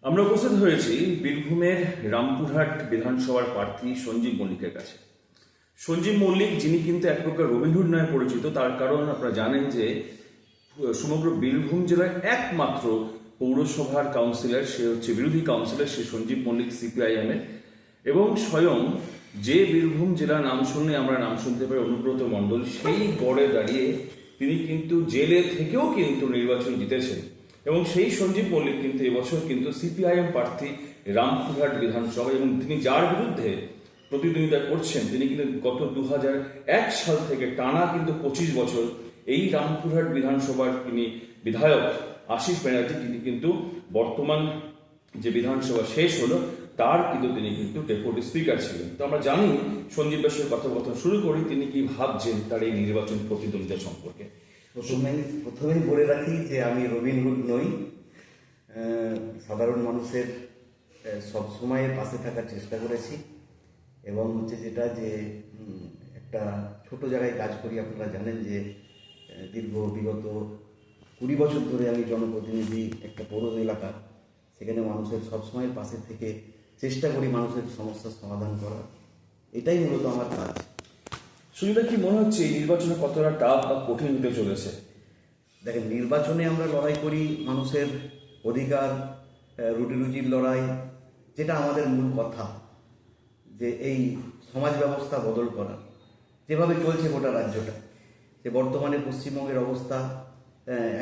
আমরা উপস্থিত হয়েছি বীরভূমের রামপুরহাট বিধানসভার প্রার্থী সঞ্জীব মল্লিকের কাছে। সঞ্জীব মল্লিক, যিনি কিন্তু এক প্রকার রবিনহুড নামে পরিচিত, তার কারণ আপনারা জানেন যে সমগ্র বীরভূম জেলার একমাত্র পৌরসভার কাউন্সিলর, সে হচ্ছে বিরোধী কাউন্সিলর, সে সঞ্জীব মল্লিক সিপিআইএম এর। এবং স্বয়ং যে বীরভূম জেলা নাম শুনলে আমরা নাম শুনতে পাই অনুব্রত মণ্ডল, সেই গড়ে দাঁড়িয়ে তিনি কিন্তু জেলে থেকেও কিন্তু নির্বাচন জিতেছেন। এবং সেই সঞ্জীব মল্লিক কিন্তু এবছর কিন্তু সিপিআইএম প্রার্থী রামপুরহাট বিধানসভা, এবং তিনি যার বিরুদ্ধে প্রতিদ্বন্দ্বিতা করছেন তিনি কিন্তু গত 2001 সাল থেকে টানা কিন্তু 25 বছর এই রামপুরহাট বিধানসভার তিনি বিধায়ক আশিস ব্যানার্জি, তিনি কিন্তু বর্তমান যে বিধানসভা শেষ হলো তার কিন্তু তিনি কিন্তু ডেপুটি স্পিকার ছিলেন। তো আমরা জানি সঞ্জীব দাসের কথোপকথন শুরু করি, তিনি কি ভাবছেন তার এই নির্বাচন প্রতিদ্বন্দ্বিতা সম্পর্কে। প্রথমেই বলে রাখি যে আমি রবিনহুড নই। সাধারণ মানুষের সবসময় পাশে থাকার চেষ্টা করেছি, এবং হচ্ছে যেটা যে একটা ছোট জায়গায় কাজ করি। আপনারা জানেন যে বিগত 20 বছর ধরে আমি জনপ্রতিনিধি একটা পৌর এলাকা, সেখানে মানুষের সবসময় পাশে থেকে চেষ্টা করি মানুষের সমস্যার সমাধান করার। এটাই মূলত আমার কাজ। সুবিধা কি মনে হচ্ছে এই নির্বাচনে কতটা টাফ বা কঠিন হতে চলেছে? দেখেন, নির্বাচনে আমরা লড়াই করি মানুষের অধিকার, রুটি রুজির লড়াই, যেটা আমাদের মূল কথা, যে এই সমাজ ব্যবস্থা বদল করা। যেভাবে চলছে গোটা রাজ্যটা, যে বর্তমানে পশ্চিমবঙ্গের অবস্থা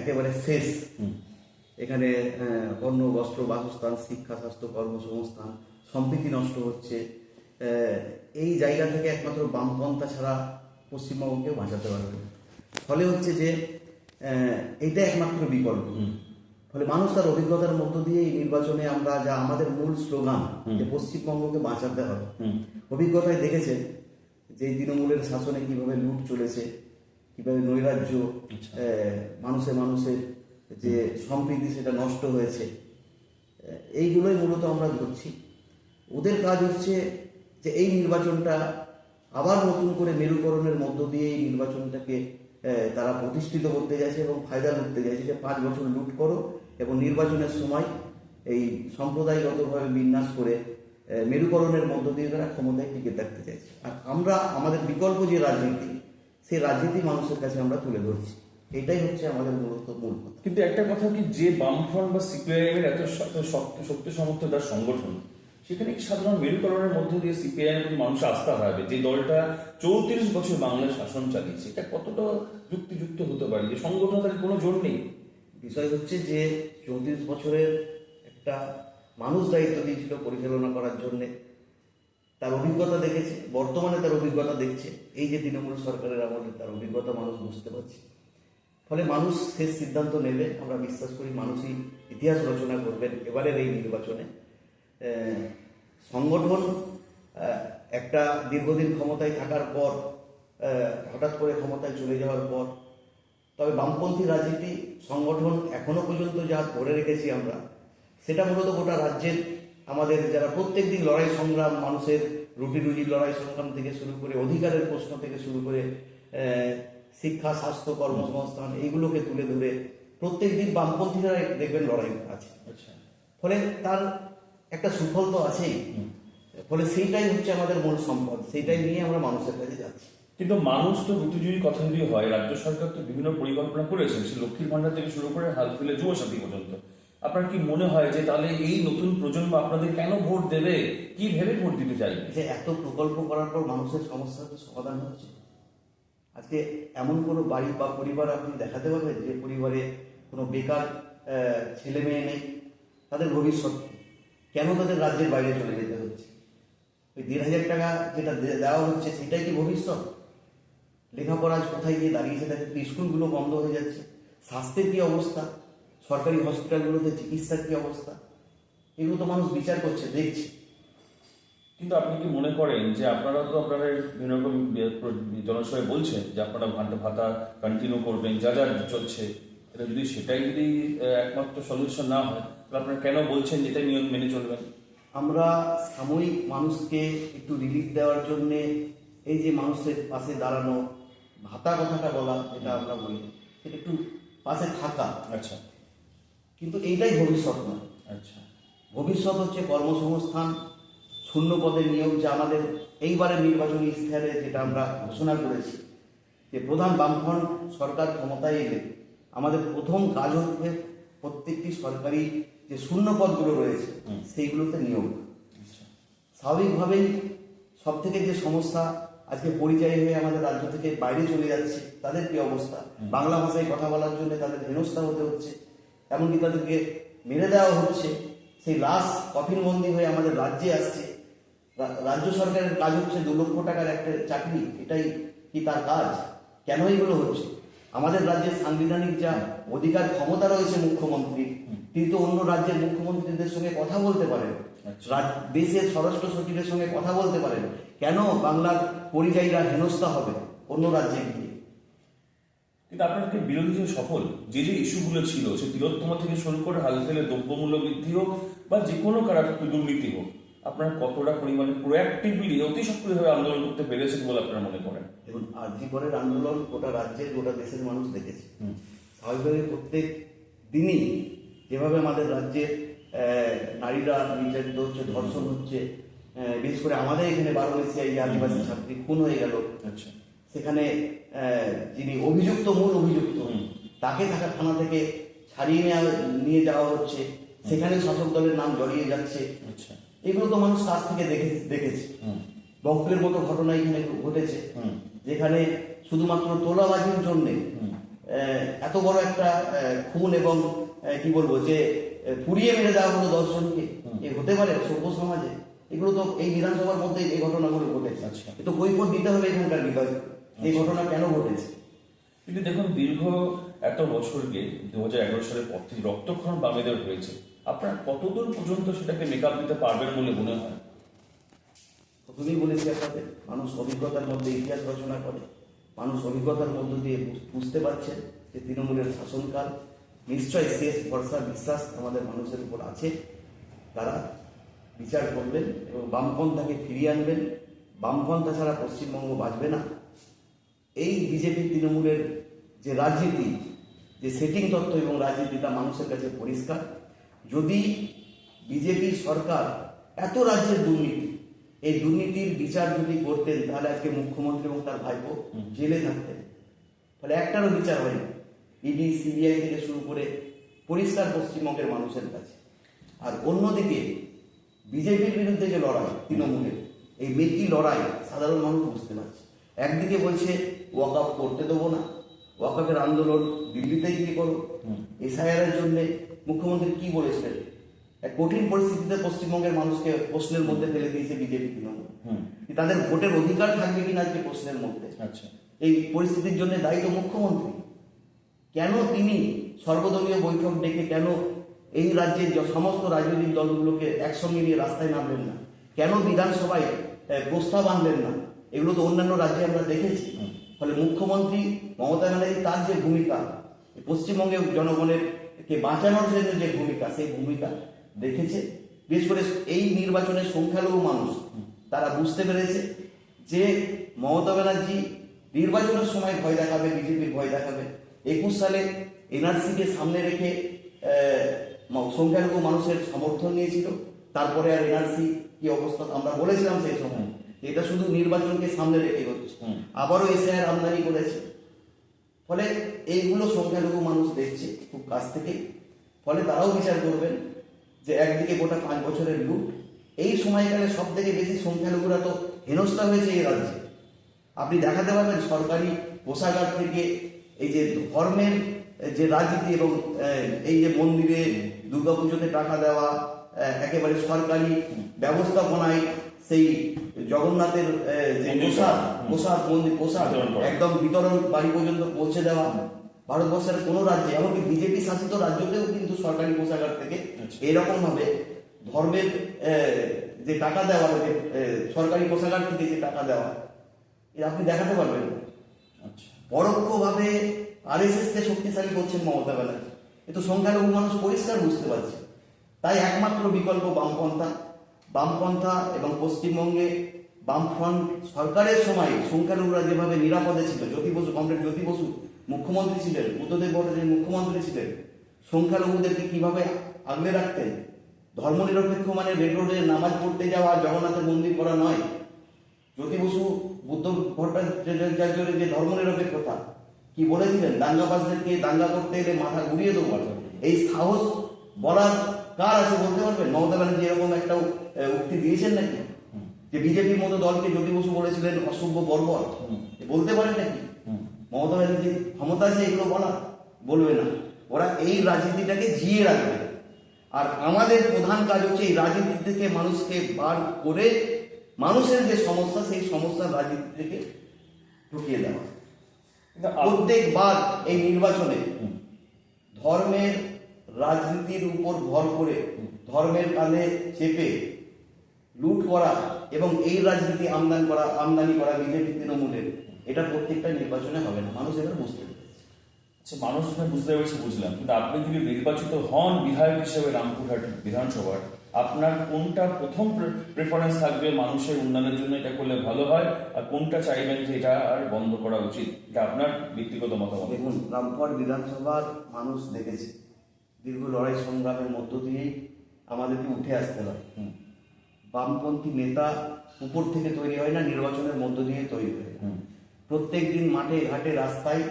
একেবারে শেষ। এখানে অন্ন, বস্ত্র, বাসস্থান, শিক্ষা, স্বাস্থ্য, কর্মসংস্থান, সম্প্রীতি নষ্ট হচ্ছে। এই জায়গা থেকে একমাত্র বামপন্থা ছাড়া পশ্চিমবঙ্গকে বাঁচাতে পারবে। ফলে হচ্ছে যে এইটা একমাত্র বিকল্প। ফলে মানুষ তার অভিজ্ঞতার মধ্য দিয়ে এই নির্বাচনে আমরা যা আমাদের মূল স্লোগান, যে পশ্চিমবঙ্গকে বাঁচাতে হবে, অভিজ্ঞতায় দেখেছে যে তৃণমূলের শাসনে কিভাবে লুট চলেছে, কিভাবে নৈরাজ্য, মানুষের যে সম্প্রীতি সেটা নষ্ট হয়েছে। এইগুলোই মূলত আমরা ধরছি। ওদের কাজ হচ্ছে যে এই নির্বাচনটা আবার নতুন করে মেরুকরণের মধ্য দিয়ে এই নির্বাচনটাকে তারা প্রতিষ্ঠিত করতে যাচ্ছে এবং ফায়দা লুটতে যাচ্ছে, যে 5 বছর লুট করো এবং নির্বাচনের সময় এই সম্প্রদায়গতভাবে বিন্যাস করে মেরুকরণের মধ্য দিয়ে তারা ক্ষমতায় টিকে থাকতে চাইছে। আর আমরা আমাদের বিকল্প যে রাজনীতি, সেই রাজনীতি মানুষের কাছে আমরা তুলে ধরছি। এটাই হচ্ছে আমাদের মূল কথা। কিন্তু একটা কথা কি, যে বামফ্রন্ট বা সিপিআইএম এর এত শক্তি সমর্থ তার সংগঠন, সেখানে কি সাধারণ মেরুকরণের মধ্যে দিয়ে সিপিআইএম এর মানুষ আস্থা হারাবে? যে দলটা 34 বছর বাংলায় শাসন চালিয়েছে, এটা কতটা যুক্তিযুক্ত হতে পারে যে সংগঠন তার কোনো জোর নেই? বিষয় হচ্ছে যে 34 বছরের একটা মানুষ দায়িত্ব দিয়েছিল পরিচালনা করার জন্যে, তার অভিজ্ঞতা দেখেছে, বর্তমানে তার অভিজ্ঞতা দেখছে। এই যে তৃণমূল সরকারের আমলে তার অভিজ্ঞতা মানুষ বুঝতে পারছে। ফলে মানুষ শেষ সিদ্ধান্ত নেবে। আমরা বিশ্বাস করি মানুষই ইতিহাস রচনা করবেন এবারের এই নির্বাচনে। সংগঠন একটা দীর্ঘদিন ক্ষমতায় থাকার পর, হঠাৎ করে ক্ষমতায় চলে যাওয়ার পর, তবে বামপন্থী রাজনীতি সংগঠন এখনো পর্যন্ত যা ধরে রেখেছি আমরা, সেটা মূলত গোটা রাজ্যের আমাদের যারা প্রত্যেক দিন লড়াই সংগ্রাম, মানুষের রুটি রুজির লড়াই সংগ্রাম থেকে শুরু করে অধিকারের প্রশ্ন থেকে শুরু করে শিক্ষা, স্বাস্থ্য, কর্মসংস্থান, এইগুলোকে তুলে ধরে প্রত্যেক দিন বামপন্থীরা দেখবেন লড়াই আছে। ফলে তার একটা সুফল তো আছেই। ফলে সেইটাই হচ্ছে আমাদের মূল সম্পদ, সেইটাই নিয়ে আমরা মানুষের কাছে যাচ্ছি। কিন্তু মানুষ তো রুটিজুরি কথা যদি হয়, রাজ্য সরকার তো বিভিন্ন পরিকল্পনা করেছে, সে লক্ষ্মীর ভান্ডার থেকে শুরু করে হালফিলে যুবসাথী পর্যন্ত। আপনার কি মনে হয় যে তাহলে এই নতুন প্রজন্ম আপনাদের কেন ভোট দেবে? কি ভেবে ভোট দিতে চাইবে? যে এত প্রকল্প করার পর মানুষের সমস্যার সমাধান হচ্ছে? আজকে এমন কোনো বাড়ি বা পরিবার আপনি দেখাতে পারবেন যে পরিবারে কোনো বেকার ছেলে মেয়ে নেই? তাদের ভবিষ্যৎ কেন তাদের রাজ্যের বাইরে চলে যেতে হচ্ছে? ওই 1,500 টাকা যেটা দেওয়া হচ্ছে সেটাই কি ভবিষ্যৎ? লেখাপড়া কোথায় গিয়ে দাঁড়িয়েছে? তাদের স্কুলগুলো বন্ধ হয়ে যাচ্ছে। স্বাস্থ্যের কি অবস্থা? সরকারি হসপিটালগুলোতে চিকিৎসার কি অবস্থা? এগুলো তো মানুষ বিচার করছে, দেখছে। কিন্তু আপনি কি মনে করেন যে আপনারা তো আপনাদের বিভিন্ন রকম জনসভায় বলছেন যে আপনারা ভাতা কন্টিনিউ করবেন, যা যা চলছে, এটা যদি সেটাই যদি একমাত্র সলিউশন না হয়, তাহলে আপনারা কেন বলছেন যেটা নিয়ম মেনে চলবেন? আমরা সাময়িক মানুষকে একটু রিলিফ দেওয়ার জন্যে এই যে মানুষের পাশে দাঁড়ানো, ভাতা কথাটা বলা, যেটা আমরা বলি, সেটা একটু পাশে থাকা। আচ্ছা। কিন্তু এইটাই ভবিষ্যৎ নয়। আচ্ছা। ভবিষ্যৎ হচ্ছে কর্মসংস্থান, শূন্য পদে নিয়োগ, যা আমাদের এইবারের নির্বাচনী ইশতেহারে যেটা আমরা ঘোষণা করেছি, যে প্রধান বামফ্রন্ট সরকার ক্ষমতায় এলে আমাদের প্রথম কাজ হচ্ছে প্রত্যেকটি সরকারি যে শূন্য পদগুলো রয়েছে সেইগুলোতে নিয়োগ। স্বাভাবিকভাবেই সব থেকে যে সমস্যা, আজকে পরিযায়ী হয়ে আমাদের রাজ্য থেকে বাইরে চলে যাচ্ছে, তাদের কি অবস্থা, বাংলা ভাষায় কথা বলার জন্য তাদের হেনস্থা হতে হচ্ছে, এমনকি তাদেরকে মেরে দেওয়া হচ্ছে, সেই লাশ কফিনবন্দি হয়ে আমাদের রাজ্যে আসছে। রাজ্য সরকারের কাজ হচ্ছে 2 লক্ষ টাকার একটা চাকরি, এটাই কি তার কাজ? কেন এগুলো হচ্ছে? আমাদের রাজ্যের সাংবিধানিক যা অধিকার ক্ষমতা রয়েছে মুখ্যমন্ত্রী, তিনি তো অন্য রাজ্যের মুখ্যমন্ত্রীদের সঙ্গে কথা বলতে পারেন, দেশের স্বরাষ্ট্র সচিবের সঙ্গে কথা বলতে পারেন। কেন বাংলার পরিযায়ীরা হেনস্থা হবে অন্য রাজ্যে গিয়ে? কিন্তু আপনার বিরোধী যে সফল যে ইস্যুগুলো ছিল, সে তিলোত্তমা থেকে শুরু করে হাল ফেলে দ্রব্যমূল্য বৃদ্ধি হোক বা যে কোনো দুর্নীতি হোক, আপনারা কতটা পরিমাণে প্রোঅ্যাক্টিভলি অতি সক্রিয়ভাবে আন্দোলন করতে পেরেছেন বলে আপনারা মনে করেন? দেখুন, আরজি করের আন্দোলন গোটা রাজ্যের, গোটা দেশের মানুষ দেখেছে। স্বাভাবিকভাবে প্রত্যেক দিনই যেভাবে আমাদের রাজ্যে নারীরা নির্যাতিত হচ্ছে, ধর্ষণ হচ্ছে, বিশেষ করে আমাদের এখানে বারোমেশিয়ায় যে আদিবাসী ছাত্রী খুন হয়ে গেল, সেখানে যিনি অভিযুক্ত, মূল অভিযুক্ত, তাকে থানা থেকে ছাড়িয়ে নিয়ে যাওয়া হচ্ছে, সেখানে শাসক দলের নাম জড়িয়ে যাচ্ছে। এগুলো তো মানুষ কাছ থেকে দেখেছে। বকলের মতো ঘটনা এখানে ঘটেছে, যেখানে শুধুমাত্র তোলাবাজির জন্য এত বড় একটা খুন এবং কি বলবো, যে পুড়িয়ে মেরে দেওয়া হলো 10 জনকে। এ হতে পারে সভ্য সমাজে? এগুলো তো এই বিধানসভার মধ্যে এই ঘটনাগুলো ঘটেছে। এ তো কৈফিয়ত দিতে হবে এখানকার বিধায়ক, এই ঘটনা কেন ঘটেছে। কিন্তু দেখুন, দীর্ঘ এত বছরকে 2011 সালের পর থেকে রক্তক্ষরণ বামেদের হয়েছে, আপনারা কতদূর পর্যন্ত সেটাকে মেকআপ দিতে পারবেন বলে মনে হয়? প্রথমেই বলেছি আপনাদের, মানুষ অভিজ্ঞতার মধ্যে ইতিহাস রচনা করে, মানুষ অভিজ্ঞতার মধ্য দিয়ে বুঝতে পারছেন যে তৃণমূলের শাসনকাল নিশ্চয় শেষ ভরসা, বিশ্বাস আমাদের মানুষের উপর আছে। তারা বিচার করবেন এবং বামপন্থাকে ফিরিয়ে আনবেন। বামপন্থা ছাড়া পশ্চিমবঙ্গ বাঁচবে না। এই বিজেপি তৃণমূলের যে রাজনীতি, যে সেটিং তত্ত্ব এবং রাজনীতি, তা মানুষের কাছে পরিষ্কার। যদি বিজেপি সরকার এত রাজ্যের দুর্নীতি, এই দুর্নীতির বিচার যদি করতেন, তাহলে আজকে মুখ্যমন্ত্রী এবং তার ভাইপো জেলে থাকতেন। ফলে একটারও বিচার হয়নি। ইডি, সিবিআই থেকে শুরু করে পরিষ্কার পশ্চিমবঙ্গের মানুষের কাছে। আর অন্যদিকে বিজেপির বিরুদ্ধে যে লড়াই তৃণমূলের, এই মেকি লড়াই সাধারণ মানুষ বুঝতে পারছে। একদিকে বলছে ওয়াকআপ করতে দেবো না, ওয়াকআপের আন্দোলন দিল্লিতে গিয়ে করো। এসআইআর এর জন্য মুখ্যমন্ত্রী কি বলেছিলেন? এক কঠিন পরিস্থিতিতে পশ্চিমবঙ্গের মানুষকে প্রশ্নের মধ্যে ফেলে দিয়েছে বিজেপি তৃণমূল। তাদের ভোটের অধিকার থাকবে কিনা আজকে প্রশ্নের মধ্যে। এই পরিস্থিতির জন্য দায়ী তো মুখ্যমন্ত্রী। কেন তিনি সর্বদলীয় বৈঠক ডেকে কেন এই রাজ্যের সমস্ত রাজনৈতিক দলগুলোকে একসঙ্গে নিয়ে রাস্তায় নামলেন না? কেন বিধানসভায় প্রস্তাব আনলেন না? এগুলো তো অন্যান্য রাজ্যে আমরা দেখেছি। ফলে মুখ্যমন্ত্রী মমতা ব্যানার্জি তার যে ভূমিকা, পশ্চিমবঙ্গের জনগণের কে বাঁচানোর জন্য যে ভূমিকা, সেই ভূমিকা দেখেছে। বিশেষ করে এই নির্বাচনের সংখ্যালঘু মানুষ তারা বুঝতে পেরেছে যে মমতা ব্যানার্জি নির্বাচনের সময় ভয় দেখাবে, বিজেপির ভয় দেখাবে। 21 সালে এনআরসিকে সামনে রেখে সংখ্যালঘু মানুষের সমর্থন নিয়েছিল। তারপরে আর এনআরসি কি অবস্থা আমরা বলেছিলাম সেই সময়, এটা শুধু নির্বাচনকে সামনে রেখে হচ্ছে। আবারও এসআইআর আমদানি করেছে। ফলে এইগুলো সংখ্যালঘু মানুষ দেখছে খুব কাছ থেকে। ফলে তারাও বিচার করবেন যে একদিকে গোটা 5 বছরের লুট, এই সময়কালে সব থেকে বেশি সংখ্যালঘুরা তো হেনস্থা হয়েছে এই রাজ্যে। আপনি দেখাতে পারবেন সরকারি কোষাগার থেকে এই যে ধর্মের যে রাজনীতি এবং এই যে মন্দিরে দুর্গাপুজোতে টাকা দেওয়া, একেবারে সরকারি ব্যবস্থাপনায় সেই জগন্নাথের যে প্রসাদ মন্দির প্রসাদ একদম বিতরণ বাড়ি পর্যন্ত পৌঁছে দেওয়া। ভারতবর্ষের কোনো রাজ্যে, এমনকি বিজেপি শাসিত রাজ্যতেও কিন্তু সরকারি কোষাগার থেকে এরকম ভাবে ধর্মের যে টাকা দেওয়া, যে সরকারি কোষাগার থেকে যে টাকা দেওয়া, আপনি দেখাতে পারবেন। পরোক্ষভাবে আরএসএস কে শক্তিশালী করছেন মমতা ব্যানার্জি। এ তো সংখ্যালঘু মানুষ পরিষ্কার বুঝতে পারছে। তাই একমাত্র বিকল্প বামপন্থা। বামপন্থা এবং পশ্চিমবঙ্গে বামফ্রন্ট সরকারের সময় সংখ্যালঘুরা যেভাবে নিরাপদে ছিল, জ্যোতি বসু, কমরেড জ্যোতি বসু মুখ্যমন্ত্রী ছিলেন, বুদ্ধদেব ভট্টাচার্য মুখ্যমন্ত্রী ছিলেন, সংখ্যালঘুদেরকে কিভাবে আগলে রাখতেন, ধর্মনিরপেক্ষ মানে রেড রোডে নামাজ পড়তে যাওয়া, জগন্নাথের মন্দির করা নয়। জ্যোতি বসু, বুদ্ধ ভট্টাচার্যের যে ধর্মনিরপেক্ষতা কি বলেছিলেন, দাঙ্গাবাজদেরকে দাঙ্গা করতে এলে মাথা ঘুরিয়ে দেবো। এই সাহস বলার কার আছে বলতে পারবেন? মমতা ব্যানার্জি এরকম একটা উক্তি দিয়েছেন নাকি? যে বিজেপির মতো দলকে জ্যোতি বসু বলেছিলেন অসভ্য বর্বর, বলতে পারেন নাকি? মমতা ব্যানার্জির ক্ষমতা আছে এগুলো বলা? বলবে না। ওরা এই রাজনীতিটাকে জিয়ে রাখবে। আর আমাদের প্রধান কাজ হচ্ছে এই রাজনীতি থেকে মানুষকে বার করে মানুষের যে সমস্যা, সেই সমস্যার রাজনীতি থেকে ঢুকিয়ে দেওয়া। প্রত্যেকবার এই নির্বাচনে ধর্মের রাজনীতির উপর ভর করে, ধর্মের কাঁধে চেপে লুট করা এবং এই রাজনীতি আমদানি করা বিজেপি তৃণমূলের, এটা প্রত্যেকটা নির্বাচনে হবে না। মানুষ এবার বুঝতে পারবে। আচ্ছা, মানুষ বুঝতে পেরেছে, বুঝলাম, কিন্তু আপনি যদি নির্বাচিত হন বিধায়ক হিসেবে রামপুরহাট বিধানসভার, আপনার কোনটা প্রথম প্রেফারেন্স থাকবে মানুষের উন্নয়নের জন্য, এটা করলে ভালো হয়, আর কোনটা চাইবেন যে এটা আর বন্ধ করা উচিত? এটা আপনার ব্যক্তিগত মতামত। দেখুন, রামপুরহাট বিধানসভার মানুষ দেখেছে দীর্ঘ লড়াই সংগ্রামের মধ্য দিয়েই আমাদেরকে উঠে আসতে হয়। বামপন্থী নেতা উপর থেকে তৈরি হয় না, নির্বাচনের মধ্য দিয়ে তৈরি হয়। প্রত্যেক দিন মাঠে ঘাটে রাস্তায়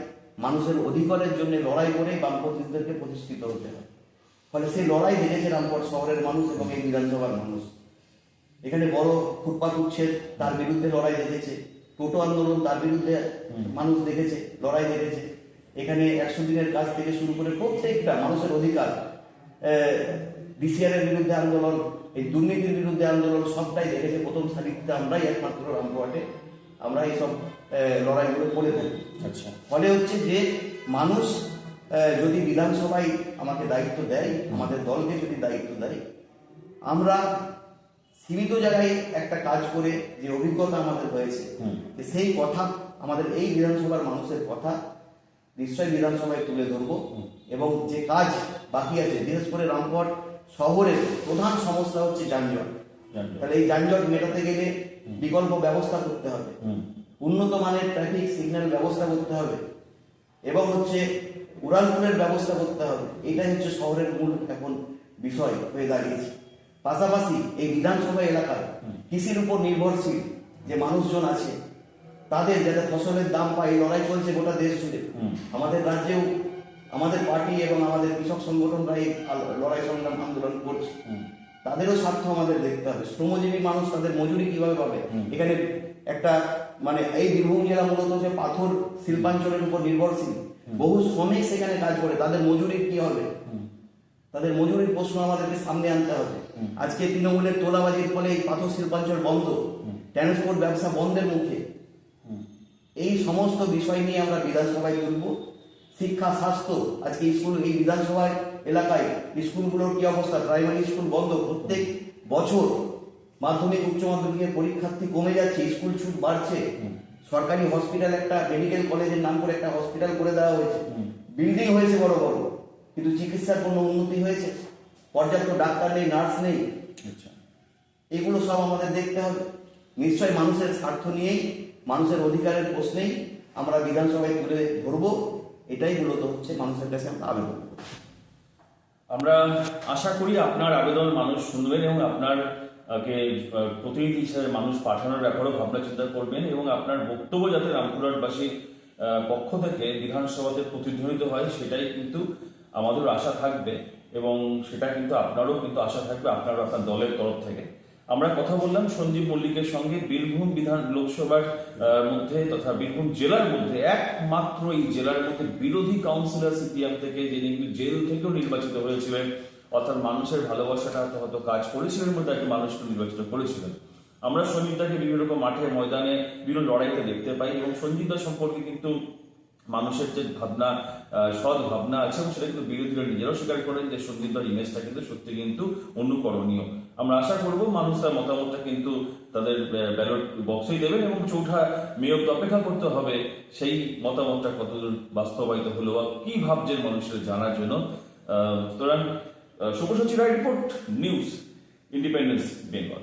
মানুষের অধিকারের জন্য লড়াই করে বামপন্থীদেরকে প্রতিষ্ঠিত হতে হয়। ফলে সেই লড়াই দেখেছে রামপুরহাট শহরের মানুষ এবং এই বিধানসভার মানুষ। এখানে বড় ফুটপাত উচ্ছেদ, তার বিরুদ্ধে লড়াই দেখেছে। টোটো আন্দোলন, তার বিরুদ্ধে মানুষ দেখেছে, লড়াই দেখেছে। এখানে 100 দিনের কাজ থেকে শুরু করে প্রত্যেকটা মানুষের অধিকার, ডিসিআর এর বিরুদ্ধে আন্দোলন, এই দুর্নীতির বিরুদ্ধে আন্দোলন, সবটাই দেখেছে। প্রথম সারিতে আমরাই একমাত্র রামপুরহাটে আমরা এইসব লড়াইগুলো করে থাকি। আচ্ছা, ফলে হচ্ছে যে মানুষ যদি বিধানসভায় আমাকে দায়িত্ব দেয়, আমাদের দলকে যদি দায়িত্ব দেয়, আমরা সীমিত জায়গায় একটা কাজ করে যে অভিজ্ঞতা আমাদের হয়েছে, সেই কথা আমাদের এই বিধানসভার মানুষের কথা নিশ্চয়ই বিধানসভায় তুলে ধরবো। এবং যে কাজ বাকি আছে, বিশেষ করে রামপুরহাট শহরের প্রধান সমস্যা হচ্ছে যানজট। তাহলে এই যানজট মেটাতে গেলে বিকল্প ব্যবস্থা করতে হবে, উন্নত মানের ট্রাফিক সিগন্যাল ব্যবস্থা করতে হবে এবং হচ্ছে উড়ালপুরের ব্যবস্থা করতে হবে। এটাই হচ্ছে শহরের মূল এখন বিষয় হয়ে দাঁড়িয়েছে। পাশাপাশি এই বিধানসভা এলাকায় কৃষির উপর নির্ভরশীল যে মানুষজন আছে, তাদের যাতে ফসলের দাম পায়, লড়াই চলছে গোটা দেশ জুড়ে। আমাদের রাজ্যেও আমাদের পার্টি এবং আমাদের কৃষক সংগঠনরা এই লড়াই সংগ্রাম আন্দোলন করছে। তাদেরও স্বার্থ আমাদের দেখতে হবে। শ্রমজীবী মানুষ তাদের মজুরি কিভাবে পাবে? এখানে একটা মানে এই বীরভূম জেলা মূলত যে পাথর শিল্পাঞ্চলের উপর নির্ভরশীল, বহু শ্রমিক সেখানে কাজ করে, তাদের মজুরির কি হবে? তাদের মজুরির প্রশ্ন আমাদেরকে সামনে আনতে হবে। আজকে তৃণমূলের তোলাবাজির ফলে এই পাথর শিল্পাঞ্চল বন্ধ, ট্রান্সপোর্ট ব্যবসা বন্ধের মুখে। এই সমস্ত বিষয় নিয়ে আমরা বিধানসভায় তুলব। শিক্ষা, স্বাস্থ্য, আজকে স্কুল, এই বিধানসভায় এলাকায় স্কুলগুলোর কি অবস্থা? প্রাইমারি স্কুল বন্ধ। প্রত্যেক বছর মাধ্যমিক উচ্চ মাধ্যমিকের পরীক্ষার্থী কমে যাচ্ছে, স্কুল ছুট বাড়ছে। সরকারি হসপিটাল, একটা মেডিকেল কলেজের নাম করে একটা হসপিটাল করে দেওয়া হয়েছে, বিল্ডিং হয়েছে বড় বড়, কিন্তু চিকিৎসার কোনো উন্নতি হয়েছে? পর্যাপ্ত ডাক্তার নেই, নার্স নেই। এগুলো সব আমাদের দেখতে হবে। নিশ্চয় মানুষের স্বার্থ নিয়েই, মানুষের অধিকারের প্রশ্নেই আমরা বিধানসভায় তুলে ধরবো। এটাই মূলত হচ্ছে মানুষের কাছে আমরা আবেদন। আমরা আশা করি আপনার আবেদন মানুষ শুনবেন এবং আপনার প্রতিনিধি হিসেবে মানুষ পাঠানোর ব্যাপারেও ভাবনা চিন্তা করবেন এবং আপনার বক্তব্য যাতে রামপুরহাটবাসীর পক্ষ থেকে বিধানসভাতে প্রতিধ্বনিত হয়, সেটাই কিন্তু আমাদের আশা থাকবে এবং সেটা কিন্তু আপনারও কিন্তু আশা থাকবে, আপনার দলের তরফ থেকে। আমরা কথা বললাম সঞ্জীব মল্লিকের সঙ্গে। বীরভূম লোকসভার মধ্যে তথা বীরভূম জেলার মধ্যে একমাত্র এই জেলার মধ্যে বিরোধী কাউন্সিলর সিপিএম থেকে, যিনি জেল থেকেও নির্বাচিত হয়েছিলেন, অর্থাৎ মানুষের ভালোবাসাটা হয়তো কাজ করেছিলেন মধ্যে একজন মানুষকে নির্বাচিত করেছিলেন। আমরা সঞ্জীবদাকে বিভিন্ন রকম মাঠে ময়দানে বিভিন্ন লড়াইতে দেখতে পাই এবং সঞ্জীবদা সম্পর্কে কিন্তু মানুষের যে ভাবনা, সৎ ভাবনা আছে, এবং সেটা কিন্তু বিরোধীরা নিজেরাও স্বীকার করেন যে সঞ্জীবদার ইমেজটা কিন্তু সত্যি কিন্তু অনুকরণীয়। আমরা আশা করব মানুষ তার মতামতটা কিন্তু তাদের ব্যালট বক্সেই দেবেন এবং চৌঠা মে অবধি অপেক্ষা করতে হবে সেই মতামতটা কতদূর বাস্তবায়িত হলো বা কি ভাবছেন মানুষের জানার জন্য। সুতরাং শুভসচির রিপোর্ট, নিউজ ইন্ডিপেন্ডেন্স বেঙ্গল।